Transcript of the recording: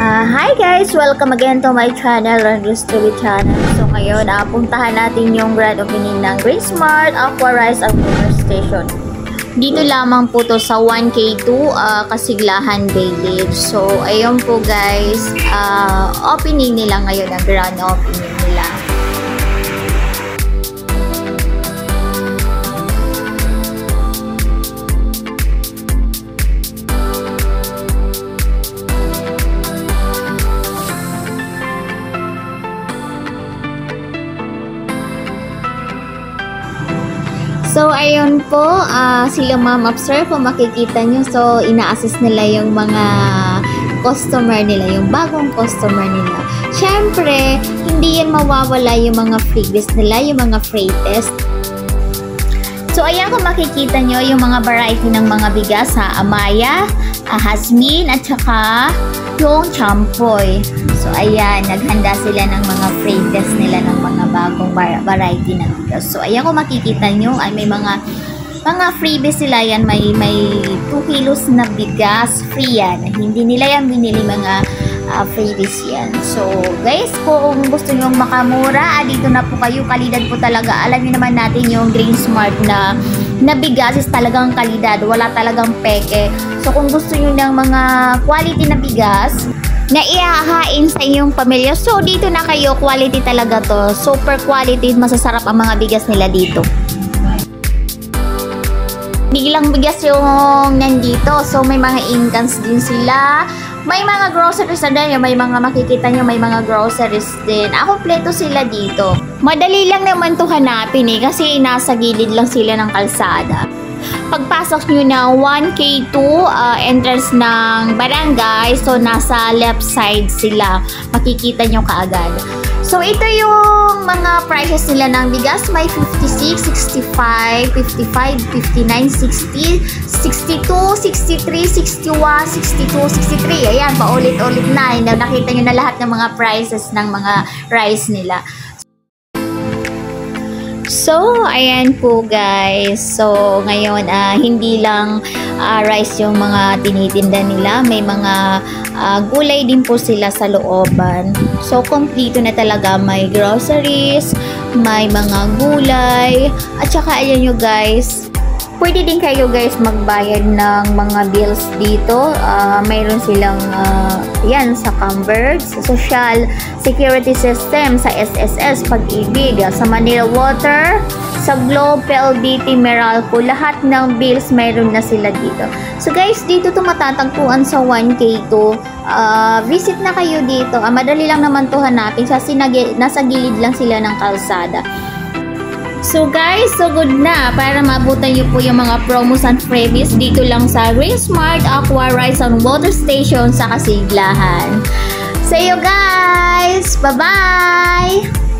Hi guys! Welcome again to my channel, Rangers TV channel. So ngayon, puntahan natin yung grand opening ng Green Smart, Aqua Rice and Water Station. Dito lamang po to sa 1K2 Kasiglahan Village. So ayun po guys, opening nila ngayon, ang grand opening nila. So, ayun po, sila Ma'am Observe, kung makikita nyo, so, ina-assist nila yung mga customer nila, yung bagong customer nila. Siyempre, hindi yan mawawala yung mga freebies nila, yung mga free test. So, ayan kung makikita nyo, yung mga variety ng mga bigas, Amaya, Hasmin, at saka yung champoy. So, ayan, naghanda sila ng mga free test nila ng mga bagong variety ng bigas. So, ayan kung makikita nyo, ay may mga freebies sila yan. May 2 kilos na bigas, free yan. Hindi nila yan binili mga freebies yan. So, guys, kung gusto nyo makamura, dito na po kayo. Kalidad po talaga. Alam nyo naman natin yung Green Smart na bigas is talagang kalidad. Wala talagang peke. So, kung gusto nyo ng mga quality na bigas na ihahain sa inyong pamilya, so dito na kayo. Quality talaga to. Super quality. Masasarap ang mga bigas nila dito. Hindi lang bigas yung nandito. So, may mga incans din sila. May mga groceries na din. May mga makikita nyo, may mga groceries din. Kompleto sila dito. Madali lang naman to hanapin kasi nasa gilid lang sila ng kalsada. Pagpasok nyo ng 1K2 entrance ng barangay, so nasa left side sila. Makikita nyo kaagad. So, ito yung mga prices nila ng bigas. May 56, 65, 55, 59, 60, 62, 63, 61, 62, 63. Ayan, paulit-ulit na. Nakita nyo na lahat ng mga prices ng mga rice nila. So, ayan po guys. So, ngayon, hindi lang rice yung mga tinitinda nila. May mga gulay din po sila sa looban. So, kompleto na talaga. May groceries, may mga gulay. At saka, ayan nyo guys, pwede din kayo guys magbayad ng mga bills dito. Mayroon silang yan sa Camberg, sa Social Security System, sa SSS, Pag-ibig, sa Manila Water, sa Globe, PLDT, Meralco. Lahat ng bills mayroon na sila dito. So guys, dito to matatagpuan sa 1K2. Visit na kayo dito. Madali lang naman to hanapin kasi nasa gilid lang sila ng kalsada. So guys, so good na para maabutan nyo po yung mga promos and freebies dito lang sa Green Smart, Aqua Rice and Water Station sa Kasiglahan. See you guys! Bye-bye!